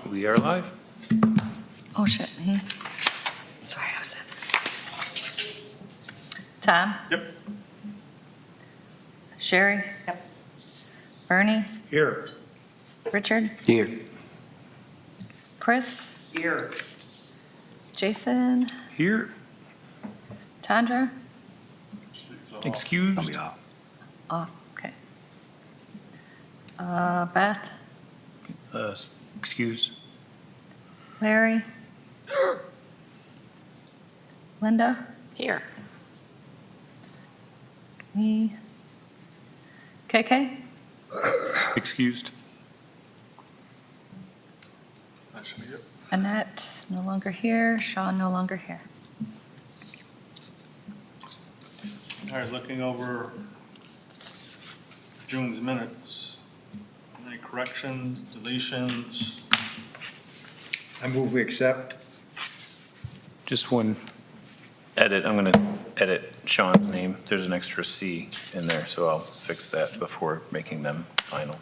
We are live. Oh, shit. Sorry, I was in. Tom? Yep. Sherry? Yep. Bernie? Here. Richard? Here. Chris? Here. Jason? Here. Tandra? Excused. Oh, okay. Beth? Excused. Larry? Linda? Here. Me? KK? Excused. That should be it. Annette, no longer here. Sean, no longer here. All right, looking over June's minutes. Any corrections, deletions? I move we accept. Just one edit. I'm going to edit Sean's name. There's an extra C in there, so I'll fix that before making them final.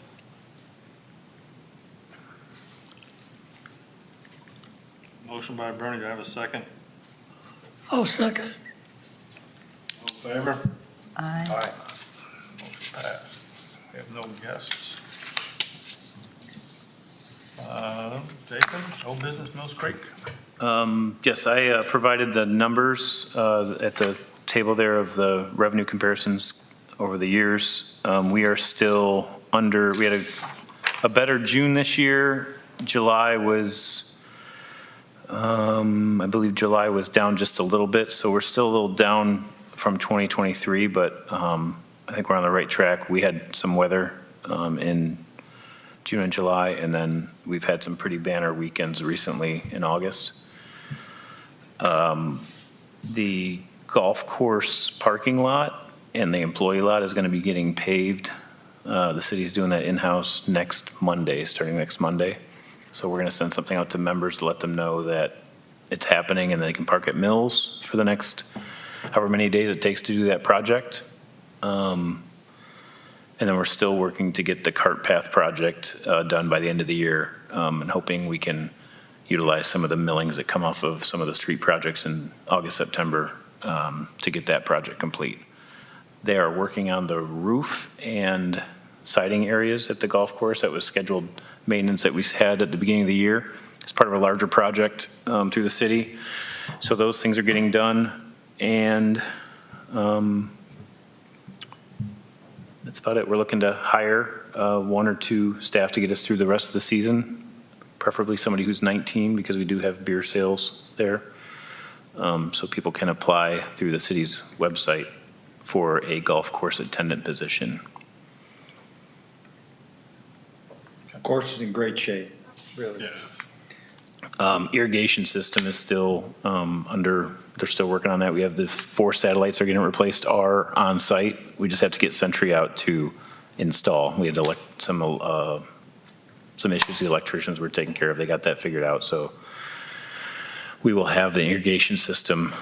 Motion by Bernie, do I have a second? Oh, second. All in favor? Aye. Motion passed. We have no guests. Jason, old business, Mills Creek? Yes, I provided the numbers at the table there of the revenue comparisons over the years. We are still under, we had a better June this year. July was, I believe July was down just a little bit, so we're still a little down from 2023, but I think we're on the right track. We had some weather in June and July, and then we've had some pretty banner weekends recently in August. The golf course parking lot and the employee lot is going to be getting paved. The city's doing that in-house next Monday, starting next Monday. So we're going to send something out to members to let them know that it's happening and they can park at Mills for the next however many days it takes to do that project. And then we're still working to get the cart path project done by the end of the year, and hoping we can utilize some of the millings that come off of some of the street projects in August, September to get that project complete. They are working on the roof and siding areas at the golf course. That was scheduled maintenance that we had at the beginning of the year as part of a larger project through the city. So those things are getting done, and that's about it. We're looking to hire 1 or 2 staff to get us through the rest of the season, preferably somebody who's 19 because we do have beer sales there. So people can apply through the city's website for a golf course attendant position. Course is in great shape, really. Irrigation system is still they're still working on that. We have the 4 satellites are getting replaced are on site. We just have to get Sentry out to install. We had some issues the electricians were taking care of. They got that figured out. So we will have the irrigation system.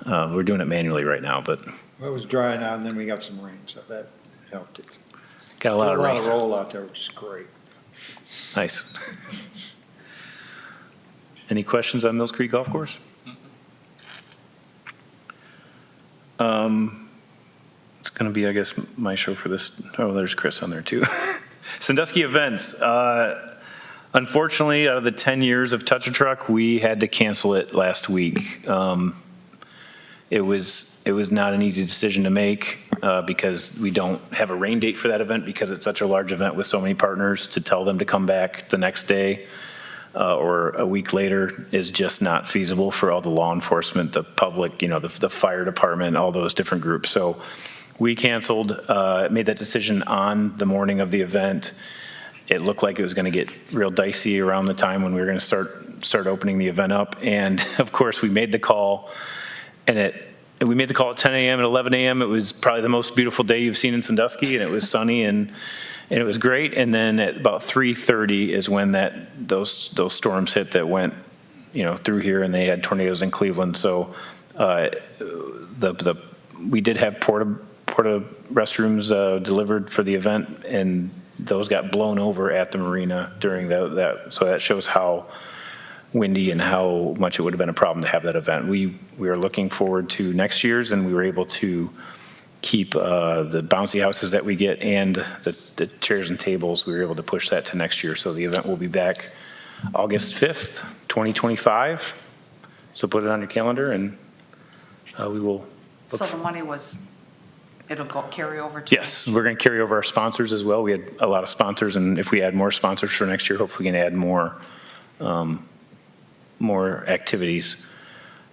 We're doing it manually right now, but Well, it was drying out and then we got some rain, so that helped it. got a lot of rain. roll out there, which is great. Nice. Any questions on Mills Creek Golf Course? It's going to be, I guess, my show for this. Oh, there's Chris on there too. Sandusky events. Unfortunately, out of the 10 years of Touch a Truck, we had to cancel it last week. It was not an easy decision to make because we don't have a rain date for that event because it's such a large event with so many partners. To tell them to come back the next day or a week later is just not feasible for all the law enforcement, the public, the fire department, all those different groups. So we canceled, made that decision on the morning of the event. It looked like it was going to get real dicey around the time when we were going to start opening the event up. And of course, we made the call, and we made the call at 10 a.m. and 11 a.m. It was probably the most beautiful day you've seen in Sandusky, and it was sunny and it was great. And then at about 3:30 is when those storms hit that went, through here, and they had tornadoes in Cleveland. So we did have porta restrooms delivered for the event, and those got blown over at the marina during that, so that shows how windy and how much it would have been a problem to have that event. We are looking forward to next year's, and we were able to keep the bouncy houses that we get and the chairs and tables. We were able to push that to next year. So the event will be back August 5th, 2025. So put it on your calendar, and we will. So the money it'll carry over to? Yes, we're going to carry over our sponsors as well. We had a lot of sponsors, and if we add more sponsors for next year, hopefully we can add more activities.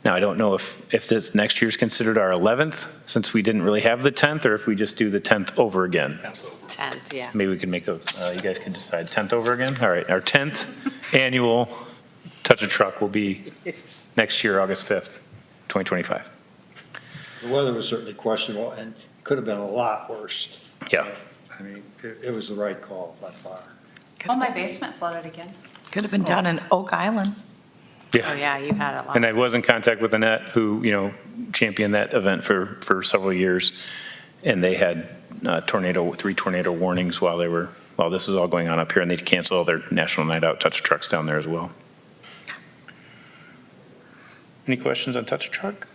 Now, I don't know if this next year's considered our 11th, since we didn't really have the 10th, or if we just do the 10th over again. 10th, yeah. Maybe we can make you guys can decide 10th over again? All right, our 10th annual Touch a Truck will be next year, August 5th, 2025. The weather was certainly questionable, and it could have been a lot worse. Yeah. I mean, it was the right call by far. Oh, my basement flooded again. Could have been down in Oak Island. Oh, yeah, you had it. And I was in contact with Annette, who, championed that event for several years. And they had 3 tornado warnings while this was all going on up here, and they'd cancel all their National Night Out Touch a Trucks down there as well. Any questions on Touch a Truck?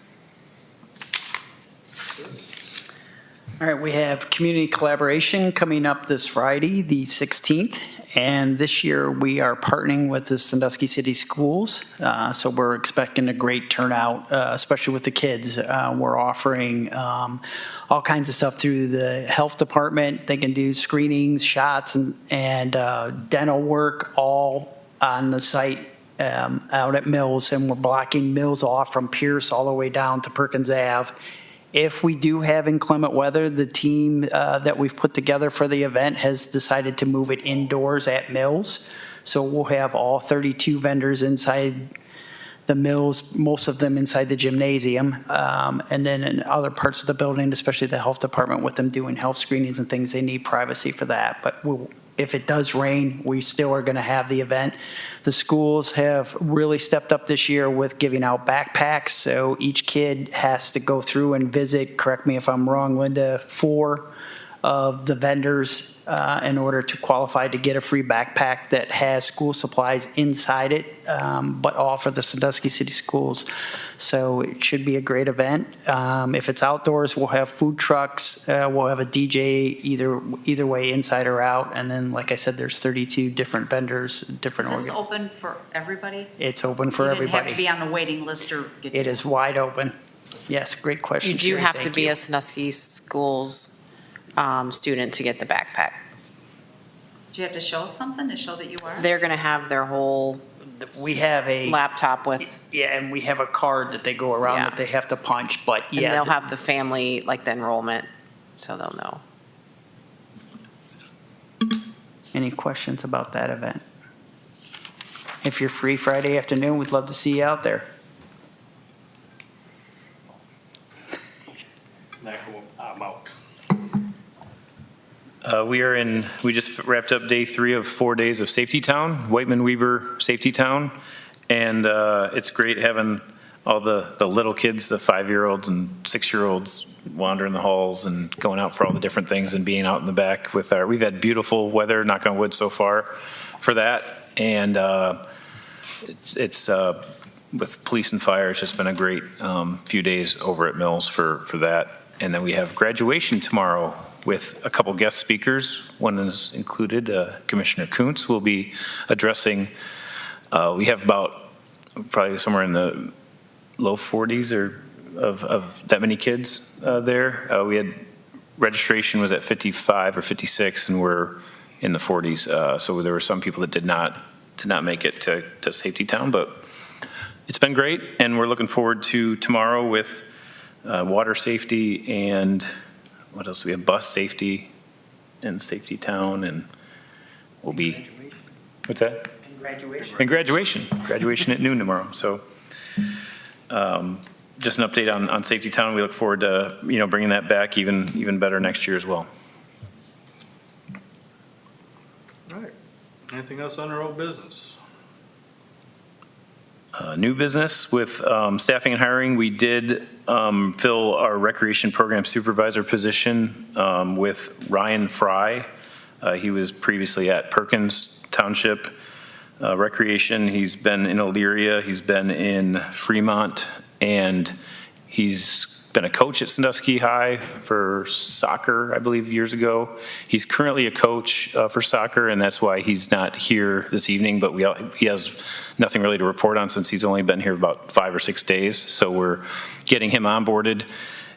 All right, we have community collaboration coming up this Friday, the 16th, and this year we are partnering with the Sandusky City Schools, so we're expecting a great turnout, especially with the kids. We're offering all kinds of stuff through the health department. They can do screenings, shots, and dental work all on the site out at Mills, and we're blocking Mills off from Pierce all the way down to Perkins Ave. If we do have inclement weather, the team that we've put together for the event has decided to move it indoors at Mills. So we'll have all 32 vendors inside the Mills, most of them inside the gymnasium, and then in other parts of the building, especially the health department, with them doing health screenings and things, they need privacy for that. But if it does rain, we still are going to have the event. The schools have really stepped up this year with giving out backpacks, so each kid has to go through and visit, correct me if I'm wrong, Linda, 4 of the vendors in order to qualify to get a free backpack that has school supplies inside it, but all for the Sandusky City Schools. So it should be a great event. If it's outdoors, we'll have food trucks. We'll have a DJ either way, inside or out. And then, like I said, there's 32 different vendors, different. Is this open for everybody? It's open for everybody. You didn't have to be on a waiting list or get. It is wide open. Yes, great question. You do Sherry. have to Thank be you. a Sandusky Schools student to get the backpack. Do you have to show something to show that you are? They're going to have their whole We have a. laptop with, Yeah, and we have a card that they go around Yeah. that they have to punch, but and yeah. they'll have the family, like the enrollment, so they'll know. Any questions about that event? If you're free Friday afternoon, we'd love to see you out there. I'm out. We just wrapped up day 3 of 4 days of Safety Town, Whiteman Weber Safety Town. And it's great having all the little kids, the 5-year-olds and 6-year-olds wandering the halls and going out for all the different things and being out in the back with we've had beautiful weather, knock on wood, so far for that. And it's with police and fire, it's just been a great few days over at Mills for that. And then we have graduation tomorrow with a couple guest speakers. One is included, Commissioner Kuntz will be addressing, we have about probably somewhere in the low 40s of that many kids there. We had, registration was at 55 or 56, and we're in the 40s. So there were some people that did not make it to Safety Town, but it's been great, and we're looking forward to tomorrow with water safety and what else? We have bus safety in Safety Town, and we'll be, what's that? And graduation at noon tomorrow. So just an update on Safety Town. We look forward to, bringing that back even better next year as well. All right. Anything else under old business? New business with staffing and hiring. We did fill our recreation program supervisor position with Ryan Fry. He was previously at Perkins Township Recreation. He's been in Elyria, he's been in Fremont, and he's been a coach at Sandusky High for soccer, I believe, years ago. He's currently a coach for soccer, and that's why he's not here this evening, but he has nothing really to report on since he's only been here about 5 or 6 days. So we're getting him onboarded,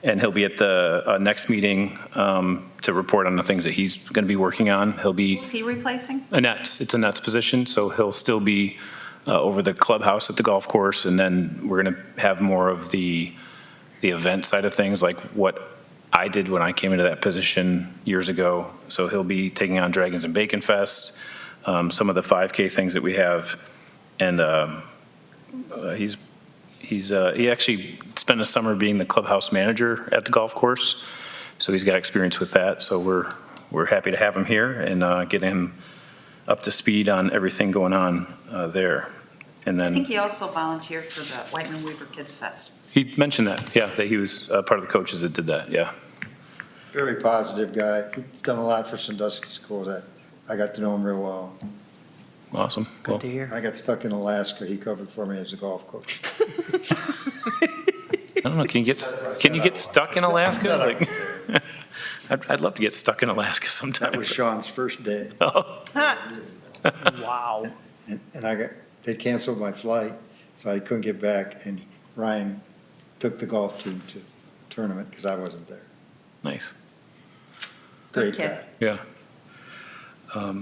and he'll be at the next meeting to report on the things that he's going to be working on. He'll be Who's he replacing? it's a nets position, so he'll still be over the clubhouse at the golf course, and then we're going to have more of the event side of things, like what I did when I came into that position years ago. So he'll be taking on Dragons and Bacon Fest, some of the 5K things that we have, and he actually spent a summer being the clubhouse manager at the golf course, so he's got experience with that. So we're happy to have him here and get him up to speed on everything going on there. And I think then he also volunteered for the Whiteman Weaver Kids Fest. he mentioned that, yeah, that he was part of the coaches that did that, yeah. Very positive guy. He's done a lot for Sandusky Schools. I got to know him real well. Awesome. Cool. Good to hear. I got stuck in Alaska. He covered for me as a golf coach. I don't know, can you get stuck in Alaska? Like, I'd love to get stuck in Alaska sometime. That was Sean's first day. Wow. And they canceled my flight, so I couldn't get back. And Ryan took the golf team to the tournament because I wasn't there. Nice, Good Great kid. guy. yeah.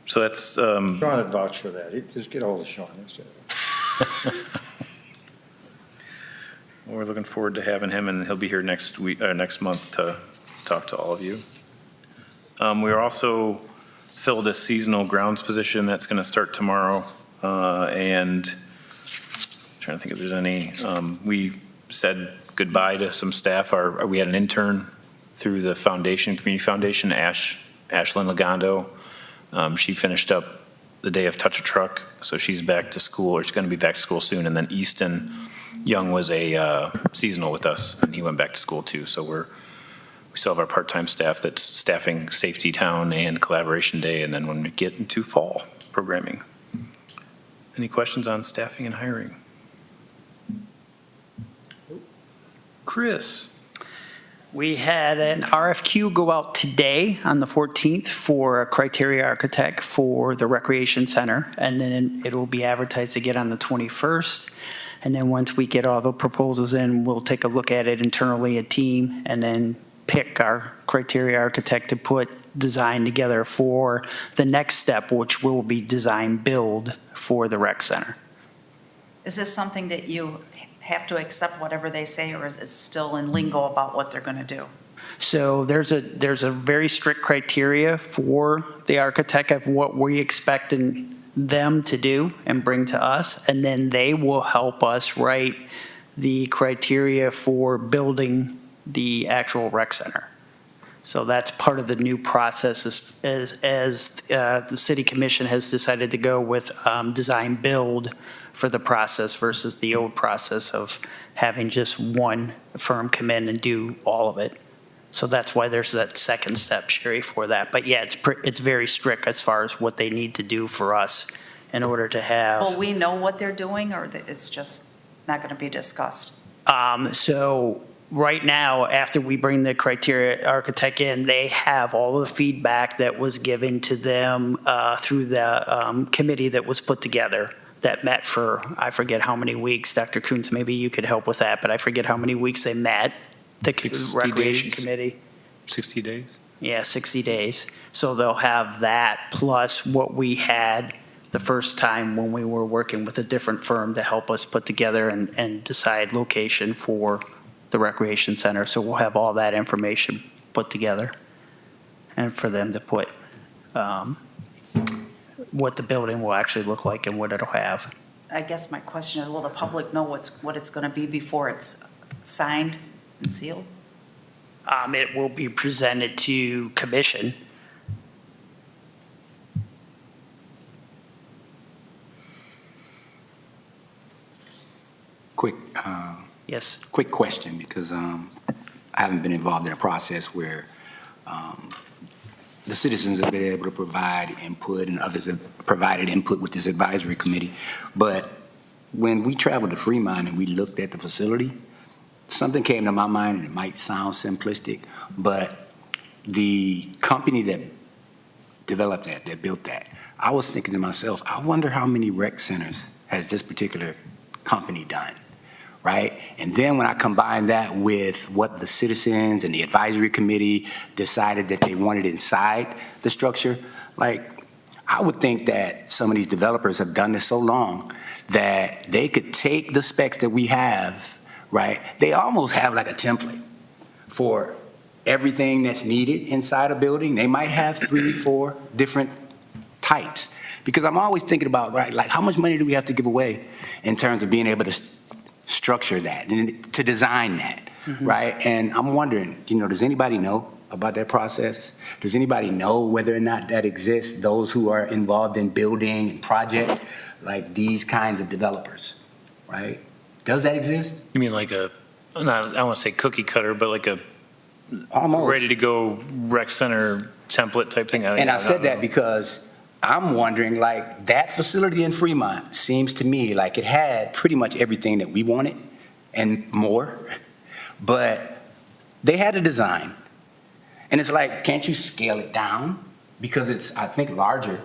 So that's, Sean had vouched for that. Just get hold of Sean. He'll say it. we're looking forward to having him, and he'll be here next month to talk to all of you. We are also filled a seasonal grounds position that's going to start tomorrow, and trying to think if there's any, we said goodbye to some staff. We had an intern through the foundation, community foundation, Ashlyn Lagondo. She finished up the day of Touch a Truck, so she's back to school, or she's going to be back to school soon. And then Easton Young was a seasonal with us, and he went back to school too. So we still have our part-time staff that's staffing Safety Town and Collaboration Day, and then when we get into fall programming. Any questions on staffing and hiring? Chris? We had an RFQ go out today on the 14th for a criteria architect for the Recreation Center, and then it will be advertised again on the 21st. And then once we get all the proposals in, we'll take a look at it internally, a team, and then pick our criteria architect to put design together for the next step, which will be design build for the rec center. Is this something that you have to accept whatever they say, or is it still in lingo about what they're going to do? So there's a very strict criteria for the architect of what we expect them to do and bring to us, and then they will help us write the criteria for building the actual rec center. So that's part of the new process as the city commission has decided to go with design build for the process versus the old process of having just one firm come in and do all of it. So that's why there's that second step, Sherry, for that. But yeah, it's very strict as far as what they need to do for us in order to have. Will we know what they're doing, or it's just not going to be discussed? So right now, after we bring the criteria architect in, they have all of the feedback that was given to them through the committee that was put together that met for, I forget how many weeks. Dr. Coons, maybe you could help with that, but I forget how many weeks they met, the 60 recreation days. committee. 60 days? Yeah, 60 days. So they'll have that plus what we had the first time when we were working with a different firm to help us put together and decide location for the recreation center. So we'll have all that information put together and for them to put what the building will actually look like and what it'll have. I guess my question is, will the public know what it's going to be before it's signed and sealed? It will be presented to commission. Quick, Yes. quick question, because I haven't been involved in a process where the citizens have been able to provide input, and others have provided input with this advisory committee. But when we traveled to Fremont and we looked at the facility, something came to my mind, and it might sound simplistic, but the company that developed that built that, I was thinking to myself, I wonder how many rec centers has this particular company done, right? And then when I combine that with what the citizens and the advisory committee decided that they wanted inside the structure, like, I would think that some of these developers have done this so long that they could take the specs that we have, right? They almost have like a template for everything that's needed inside a building. They might have 3, 4 different types. Because I'm always thinking about, right, like how much money do we have to give away in terms of being able to structure that and to design that, right? And I'm wondering, does anybody know about that process? Does anybody know whether or not that exists, those who are involved in building and projects like these kinds of developers, right? Does that exist? You mean like I don't want to say cookie cutter, but like a Almost. ready to go rec center template type thing? And I said that because I'm wondering, like, that facility in Fremont seems to me like it had pretty much everything that we wanted and more, but they had a design. And it's like, can't you scale it down? Because it's, I think, larger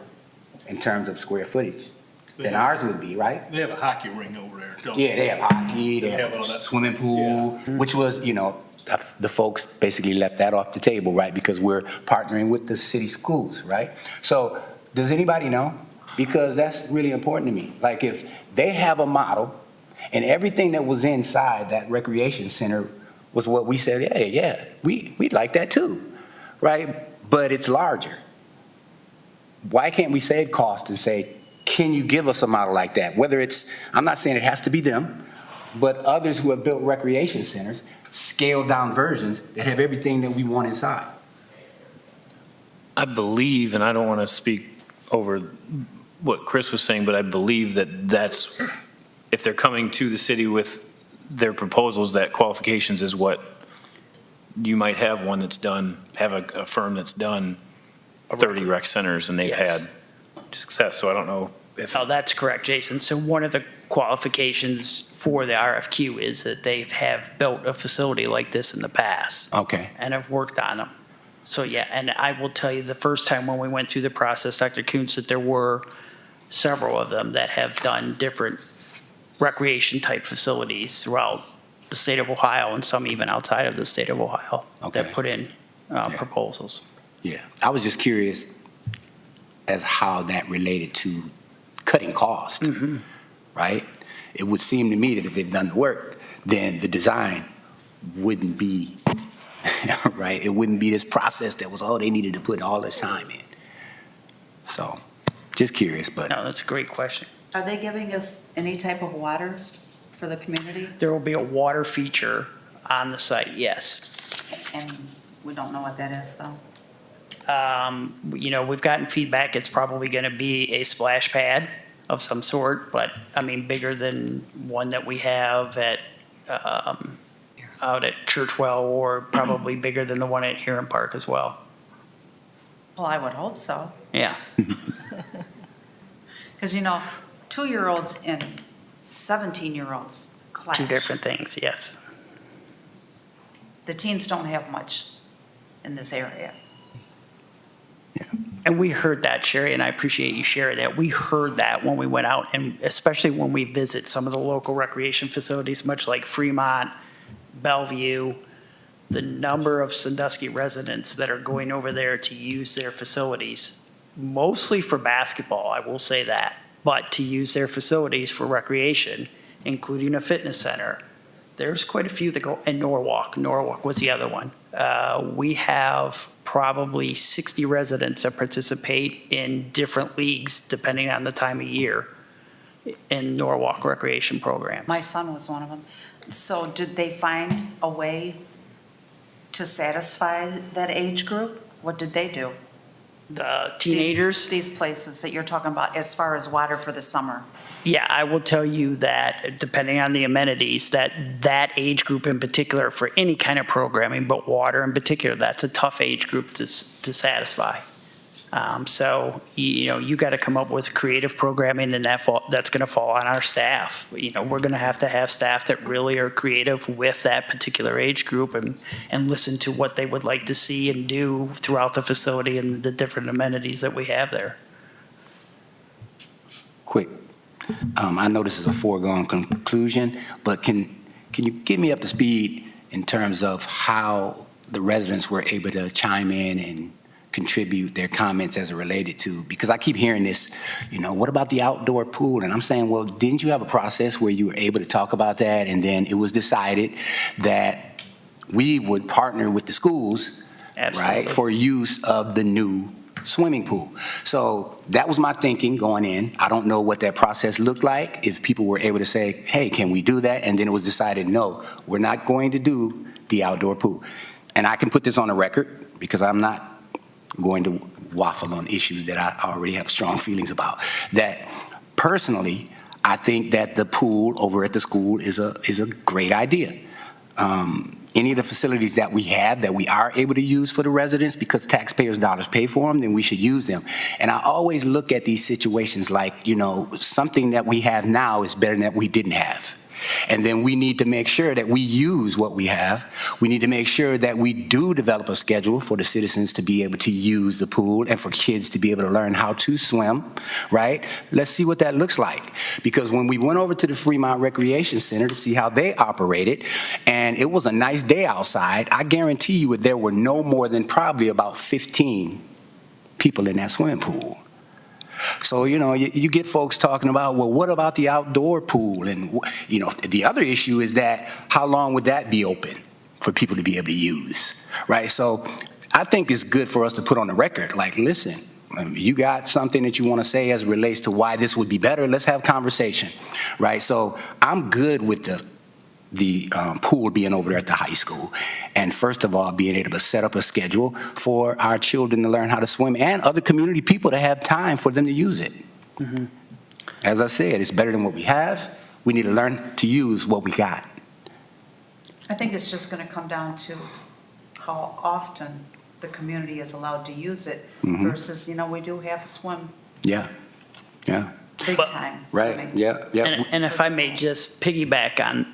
in terms of square footage than ours would be, right? They have a hockey ring over there, don't Yeah, they have hockey, they have all a that. swimming pool, which was, the folks basically left that off the table, right? Because we're partnering with the city schools, right? So does anybody know? Because that's really important to me. Like if they have a model and everything that was inside that recreation center was what we said, yeah, we'd like that too, right? But it's larger. Why can't we save cost and say, can you give us a model like that? Whether it's, I'm not saying it has to be them, but others who have built recreation centers, scaled down versions that have everything that we want inside. I believe, and I don't want to speak over what Chris was saying, but I believe that that's, if they're coming to the city with their proposals, that Qualifications is what, you might have one that's done, have a firm that's done 30 rec centers and they've Yes. had success. So I don't know if. Oh, that's correct, Jason. So one of the qualifications for the RFQ is that they have built a facility like this in the past Okay. and have worked on them. So, yeah, and I will tell you, the first time when we went through the process, Dr. Kuntz, that there were several of them that have done different recreation-type facilities throughout the state of Ohio and some even outside of the state of Ohio Okay. that put in proposals. Yeah. I was just curious as how that related to cutting cost, right? It would seem to me that if they've done the work, then the design wouldn't be, right? It wouldn't be this process that was all they needed to put all this time in. So, just curious, but. No, that's a great question. Are they giving us any type of water for the community? There will be a water feature on the site, yes. And we don't know what that is, though. We've gotten feedback, it's probably going to be a splash pad of some sort, but, I mean, bigger than one that we have at, out at Churchwell, or probably bigger than the one at Huron Park as well. Well, I would hope so. Yeah. Because, 2-year-olds and 17-year-olds clash. Two different things, yes. The teens don't have much in this area. And we heard that, Sherry, and I appreciate you sharing that. We heard that when we went out, and especially when we visit some of the local recreation facilities, much like Fremont, Bellevue, the number of Sandusky residents that are going over there to use their facilities, mostly for basketball, I will say that, but to use their facilities for recreation, including a fitness center. There's quite a few that go, and Norwalk was the other one. We have probably 60 residents that participate in different leagues, depending on the time of year, in Norwalk recreation programs. My son was one of them. So did they find a way to satisfy that age group? What did they do? The teenagers? These places that you're talking about as far as water for the summer. Yeah, I will tell you that depending on the amenities, that age group in particular for any kind of programming, but water in particular, that's a tough age group to satisfy. So, you got to come up with creative programming, and that's going to fall on our staff. We're going to have staff that really are creative with that particular age group and listen to what they would like to see and do throughout the facility and the different amenities that we have there. Quick, I know this is a foregone conclusion, but can you get me up to speed in terms of how the residents were able to chime in and contribute their comments as it related to, because I keep hearing this, what about the outdoor pool? And I'm saying, well, didn't you have a process where you were able to talk about that, and then it was decided that we would partner with the schools, Absolutely. right, for use of the new swimming pool? So that was my thinking going in. I don't know what that process looked like, if people were able to say, hey, can we do that? And then it was decided, no, we're not going to do the outdoor pool. And I can put this on the record because I'm not going to waffle on issues that I already have strong feelings about. That personally, I think that the pool over at the school is a great idea. Any of the facilities that we have that we are able to use for the residents because taxpayers' dollars pay for them, then we should use them. And I always look at these situations like, something that we have now is better than that we didn't have. And then we need to make sure that we use what we have. We need to make sure that we do develop a schedule for the citizens to be able to use the pool and for kids to be able to learn how to swim, right? Let's see what that looks like. Because when we went over to the Fremont Recreation Center to see how they operated, and it was a nice day outside, I guarantee you that there were no more than probably about 15 people in that swimming pool. So, you get folks talking about, well, what about the outdoor pool? And, the other issue is that how long would that be open for people to be able to use, right? So I think it's good for us to put on the record, like, listen, you got something that you want to say as it relates to why this would be better, let's have conversation, right? So I'm good with the pool being over there at the high school. And first of all, being able to set up a schedule for our children to learn how to swim and other community people to have time for them to use it. Mm-hmm. As I said, it's better than what we have. We need to learn to use what we got. I think it's just going to come down to how often the community is allowed to use it versus, we do have a swim, Yeah, big But- time right, swimming. yeah. And if I may just piggyback on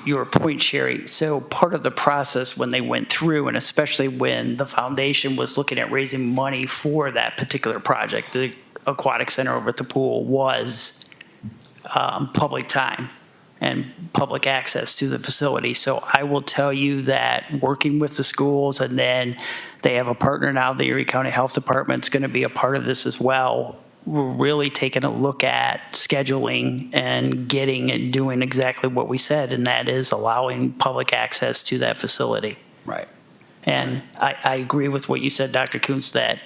your point, Sherry, so part of the process when they went through, and especially when the foundation was looking at raising money for that particular project, the Aquatic Center over at the pool, was public time and public access to the facility. So I will tell you that working with the schools, and then they have a partner now, the Erie County Health Department's going to be a part of this as well. We're really taking a look at scheduling and getting and doing exactly what we said, and that is allowing public access to that facility. Right. And I agree with what you said, Dr. Kuntz, that,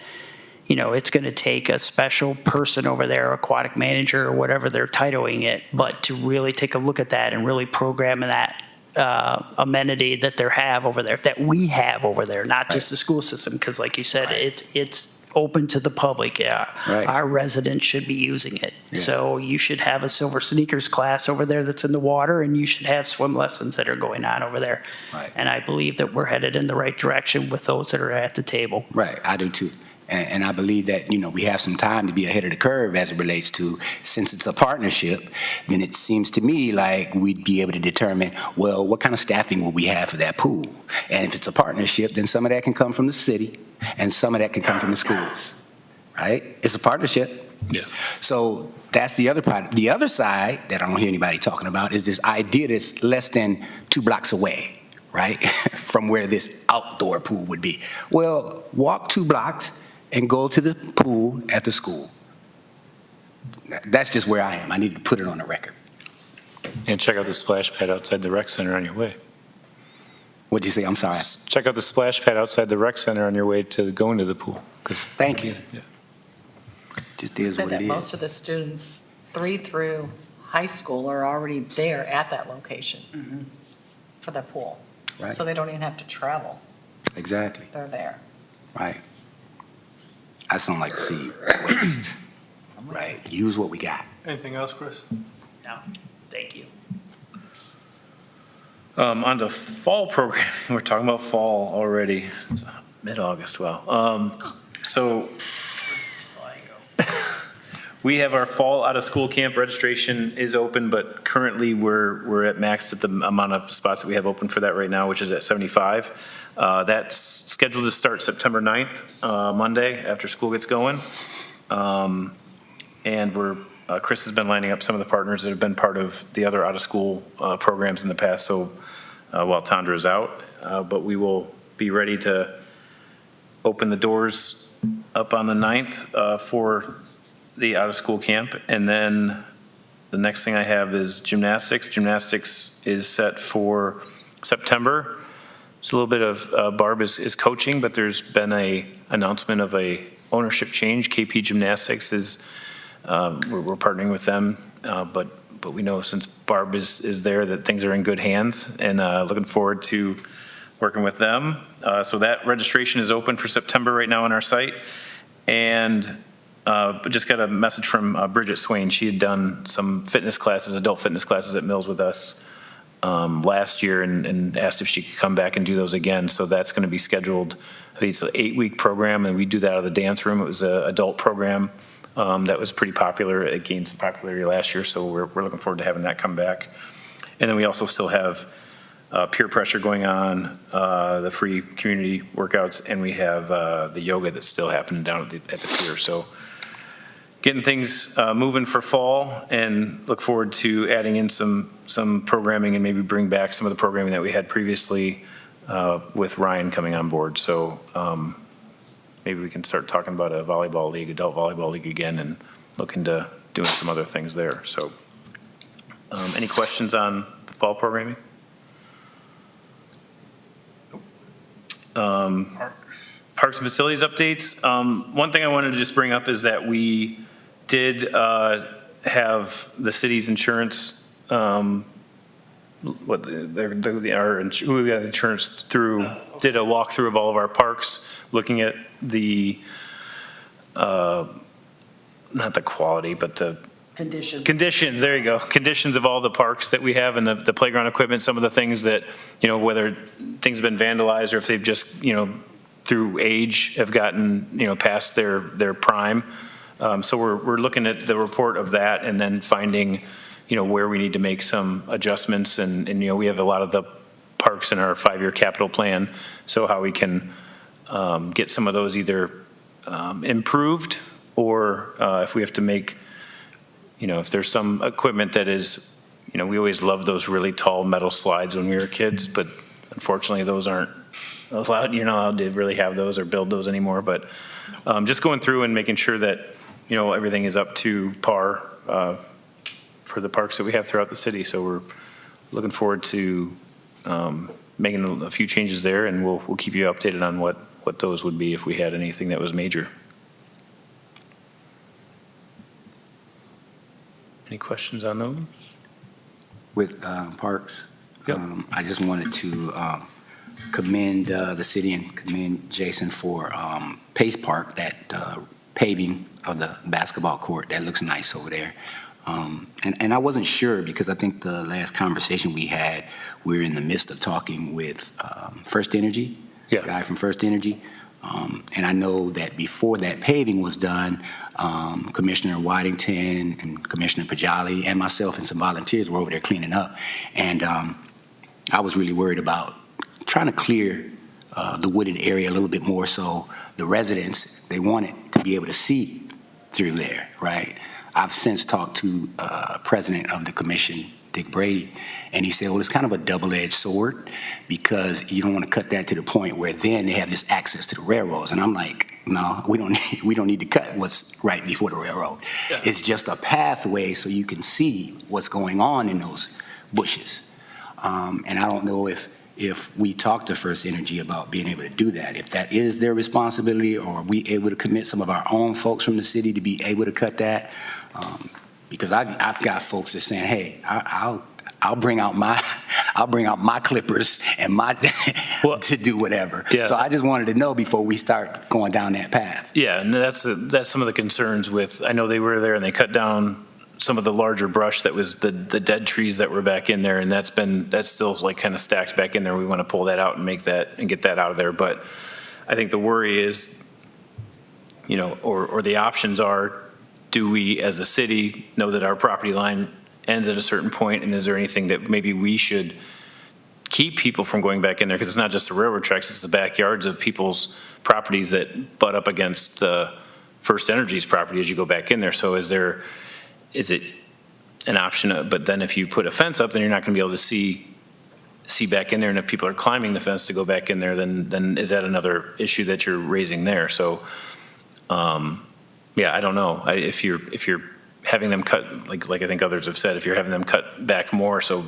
it's going to take a special person over there, aquatic manager or whatever they're titling it, but to really take a look at that and really program that amenity that they have over there, that we have over there, not just the school system, because like you said, it's open to the public. Right. Our residents should be using it. Yeah. So you should have a silver sneakers class over there that's in the water, and you should have swim lessons that are going on over there. Right. And I believe that we're headed in the right direction with those that are at the table. Right, I do too. And I believe that, we have some time to be ahead of the curve as it relates to, since it's a partnership, then it seems to me like we'd be able to determine, well, what kind of staffing will we have for that pool? And if it's a partnership, then some of that can come from the city and some of that can come from the schools, right? It's a partnership. Yeah. So that's the other part. The other side that I don't hear anybody talking about is this idea that's less than 2 blocks away, right, from where this outdoor pool would be. Well, walk 2 blocks and go to the pool at the school. That's just where I am. I need to put it on the record. And check out the splash pad outside the rec center on your way. What'd you say? I'm sorry. Check out the splash pad outside the rec center on your way to going to the pool. Thank you. Yeah. Just is Said what that it most is. of the students 3 through high school are already there at that location for the pool. Right. So they don't even have to travel. Exactly. They're there. Right. I just don't like to see waste. Right. Use what we got. Anything else, Chris? No, thank you. On the fall programming, we're talking about fall already. It's mid-August, wow. So We have our fall out-of-school camp registration is open, but currently we're at max at the amount of spots that we have open for that right now, which is at 75. That's scheduled to start September 9th, Monday, after school gets going. And Chris has been lining up some of the partners that have been part of the other out-of-school programs in the past, so while Tandra is out. But we will be ready to open the doors up on the 9th for the out-of-school camp. And then the next thing I have is gymnastics. Gymnastics is set for September. It's a little bit of, Barb is coaching, but there's been a announcement of a ownership change. KP Gymnastics is, we're partnering with them, but we know since Barb is there that things are in good hands, and looking forward to working with them. So that registration is open for September right now on our site. And but just got a message from Bridget Swain. She had done some fitness classes, adult fitness classes at Mills with us last year, and asked if she could come back and do those again. So that's going to be scheduled. I think it's an 8-week program, and we do that out of the dance room. It was an adult program that was pretty popular. It gained some popularity last year, so we're looking forward to having that come back. And then we also still have peer pressure going on, the free community workouts, and we have the yoga that's still happening down at the pier. So getting things moving for fall, and look forward to adding in some programming and maybe bring back some of the programming that we had previously with Ryan coming on board. So maybe we can start talking about a volleyball league, adult volleyball league again, and look into doing some other things there. So any questions on the fall programming? Parks and facilities updates. One thing I wanted to just bring up is that we did have the city's insurance, who we got insurance through, did a walkthrough of all of our parks, looking at the, not the quality, but the conditions, there you go. Conditions of all the parks that we have and the playground equipment, some of the things that, whether things have been vandalized or if they've just, through age have gotten, past their prime. So we're looking at the report of that and then finding, where we need to make some adjustments. And we have a lot of the parks in our 5-year capital plan. So how we can get some of those either improved, or if we have to make, if there's some equipment that is, we always loved those really tall metal slides when we were kids, but unfortunately those aren't allowed, you're not allowed to really have those or build those anymore. But just going through and making sure that, everything is up to par for the parks that we have throughout the city. So we're looking forward to making a few changes there, and we'll keep you updated on what those would be if we had anything that was major. Any questions on those? With parks, Yep. I just wanted to commend the city and commend Jason for Pace Park, that paving of the basketball court. That looks nice over there. And I wasn't sure, because I think the last conversation we had, we were in the midst of talking with First Energy, guy from First Energy. And I know that before that paving was done, Commissioner Waddington and Commissioner Pajali and myself and some volunteers were over there cleaning up. And I was really worried about trying to clear the wooded area a little bit more, so the residents, they wanted to be able to see through there, right? I've since talked to President of the Commission, Dick Brady, and he said, well, it's kind of a double-edged sword, because you don't want to cut that to the point where then they have this access to the railroads. And I'm like, no, we don't need to cut what's right before the railroad. Yeah. It's just a pathway so you can see what's going on in those bushes. And I don't know if we talk to First Energy about being able to do that, if that is their responsibility, or are we able to commit some of our own folks from the city to be able to cut that? Because I've got folks that are saying, hey, I'll bring out my clippers and my to do whatever. Yeah. So I just wanted to know before we start going down that path. Yeah, and that's some of the concerns with. I know they were there and they cut down some of the larger brush that was the dead trees that were back in there, and that's still like kind of stacked back in there. We want to pull that out and make that and get that out of there. But I think the worry is, or the options are do we, as a city, know that our property line ends at a certain point, and is there anything that maybe we should keep people from going back in there? Because it's not just the railroad tracks, it's the backyards of people's properties that butt up against First Energy's property as you go back in there. So is it an option? But then if you put a fence up, then you're not going to be able to see back in there. And if people are climbing the fence to go back in there, then is that another issue that you're raising there? So, yeah, I don't know. If you're having them cut, like I think others have said, if you're having them cut back more, so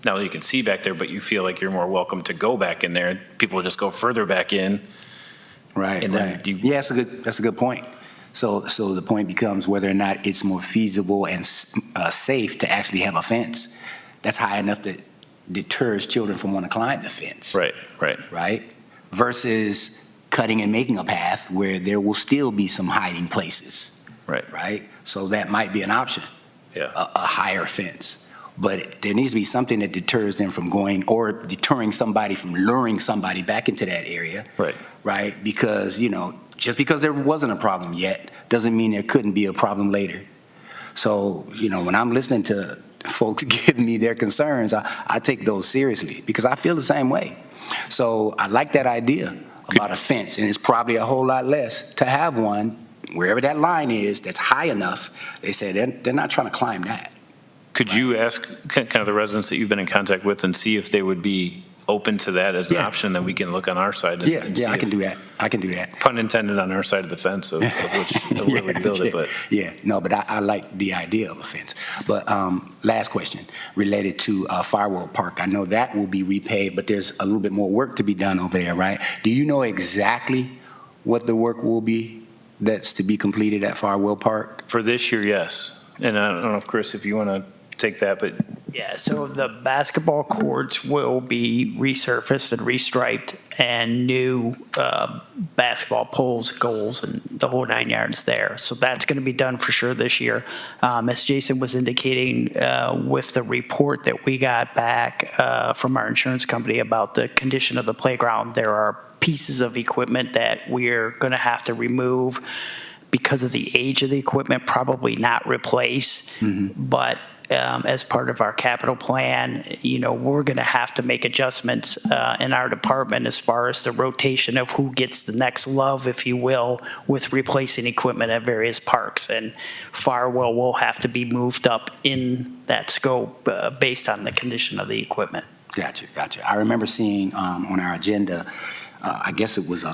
now you can see back there, but you feel like you're more welcome to go back in there, people will just go further back in. Right, And then right. Yeah, that's a good point. So the point becomes whether or not it's more feasible and safe to actually have a fence that's high enough that deters children from wanting to climb the fence. Right. Right? Versus cutting and making a path where there will still be some hiding places. Right? So that might be an option. Yeah. A higher fence. But there needs to be something that deters them from going, or deterring somebody from luring somebody back into that area. Right? Because, just because there wasn't a problem yet doesn't mean there couldn't be a problem later. So, when I'm listening to folks give me their concerns, I take those seriously because I feel the same way. So I like that idea about a fence, and it's probably a whole lot less to have one wherever that line is that's high enough. They say they're not trying to climb that. Could you ask kind of the residents that you've been in contact with and see if they would be open to that as an option, then we can look on our side and see I can do that. Pun intended, on our side of the fence of where we build it, but. But I like the idea of a fence. But last question related to Firewall Park. I know that will be repaved, but there's a little bit more work to be done over there, right? Do you know exactly what the work will be that's to be completed at Firewall Park? For this year, yes. And I don't know if, Chris, if you want to take that, but. Yeah, so the basketball courts will be resurfaced and restriped, and new basketball poles, goals, and the whole 9 yards there. So that's going to be done for sure this year. As Jason was indicating, with the report that we got back from our insurance company about the condition of the playground, there are pieces of equipment that we're going to have to remove because of the age of the equipment, probably not replace, but as part of our capital plan, we're going to have to make adjustments in our department as far as the rotation of who gets the next love, if you will, with replacing equipment at various parks. And Firewall will have to be moved up in that scope based on the condition of the equipment. Gotcha. I remember seeing on our agenda, I guess it was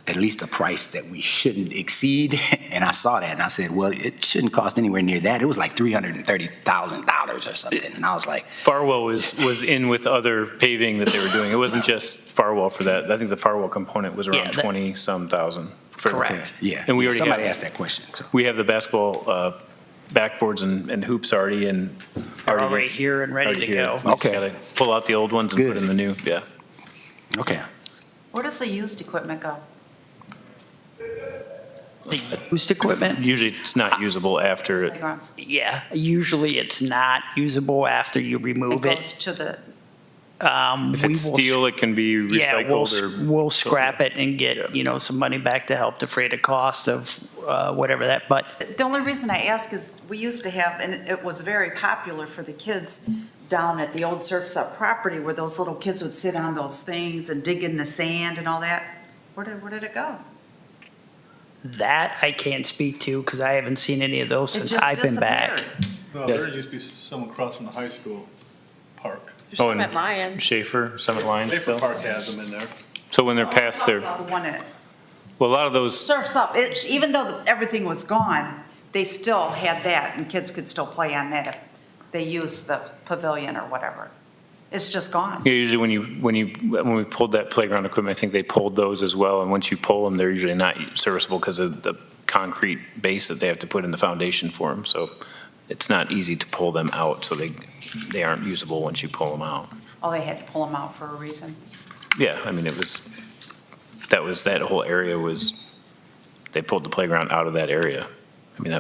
at least a price that we shouldn't exceed. And I saw that and I said, well, it shouldn't cost anywhere near that. It was like $330,000 or something. And I was like. Firewall was in with other paving that they were doing. It wasn't just Firewall for that. I think the Firewall component was around 20-some thousand. Correct. Yeah. And we already somebody asked that question. So. We have the basketball backboards and hoops already Already here and ready to go. We just gotta pull out the old ones and put in the new, Okay. Where does the used equipment go? The used equipment? Usually it's not usable after it. Playgrounds? Yeah, usually it's not usable after you remove It it. goes to the, If it's steel, it can be recycled or. We'll scrap it and get, some money back to help defray the cost of whatever that, but the only reason I ask is we used to have, and it was very popular for the kids down at the old Surf's Up property where those little kids would sit on those things and dig in the sand and all that. Where did it go? that I can't speak to because I haven't seen any of those It since just I've been back. disappeared. No, Yes. there used to be some across from the high school park. There's Oh, some and at Lions. Schaefer, Summit Lions Paper still. Park has them in there. So when they're past their, The one that well, a lot of those, Surf's Up, even though everything was gone, they still had that and kids could still play on that if they used the pavilion or whatever. It's just gone. yeah, usually when we pulled that playground equipment, I think they pulled those as well. And once you pull them, they're usually not serviceable because of the concrete base that they have to put in the foundation for them. So it's not easy to pull them out. So they aren't usable once you pull them out. Oh, they had to pull them out for a reason. Yeah, I mean, that whole area was, they pulled the playground out of that area. I mean,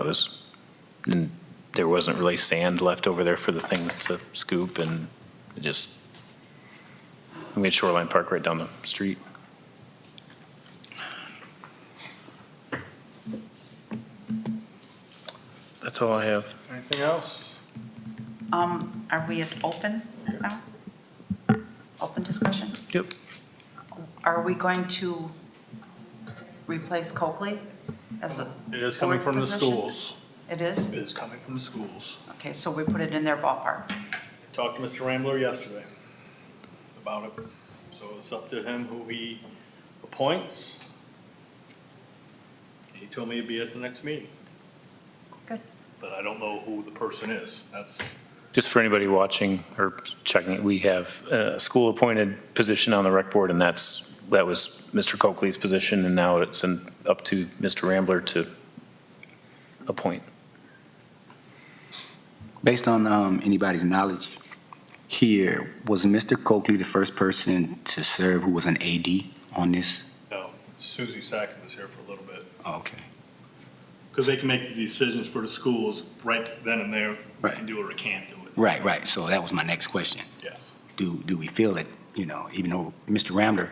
and there wasn't really sand left over there for the things to scoop, and it just, we had Shoreline Park right down the street. That's all I have. Anything else? Are we at open now? Open discussion? Yep. Are we going to replace Coakley as a It is coming board from the position? schools. It is? It is coming from the schools. Okay, so we put it in their ballpark. Talked to Mr. Rambler yesterday about it. So it's up to him who he appoints. He told me he'd be at the next meeting. Good. But I don't know who the person is. That's, Just for anybody watching or checking, we have a school-appointed position on the rec board, and that was Mr. Coakley's position, and now it's up to Mr. Rambler to appoint. Based on anybody's knowledge here, was Mr. Coakley the first person to serve who was an AD on this? no, Susie Sackett was here for a little bit. Oh, okay. Because they can make the decisions for the schools right then and there. We Right. can do it or can't do it. Right, right. So that was my next question. Yes. Do we feel that, even though Mr. Rambler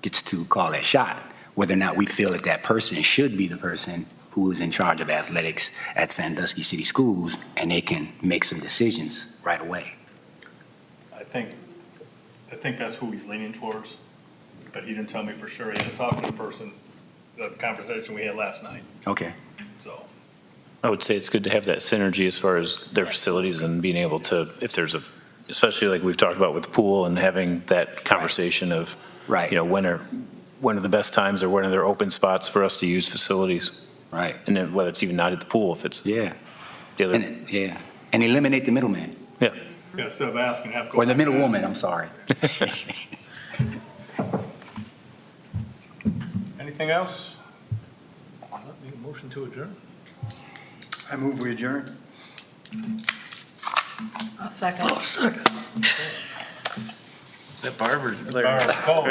gets to call that shot, whether or not we feel that that person should be the person who is in charge of athletics at Sandusky City Schools, and they can make some decisions right away? I think that's who he's leaning towards, but he didn't tell me for sure. He had to talk to the person, the conversation we had last night, Okay. so. I would say it's good to have that synergy as far as their facilities and being able to, if there's especially like we've talked about with the pool and having that conversation of, Right. when are the best times or when are there open spots for us to use facilities? Right. And then whether it's even not at the pool, if it's Yeah. the other, Yeah. And eliminate the middleman, yeah. Yeah, instead of asking, have to go. or the back and middle woman, ask. I'm sorry. Anything else? Need a motion to adjourn? I move we adjourn. I'll second. Oh, second. Is that Barb or All right, call.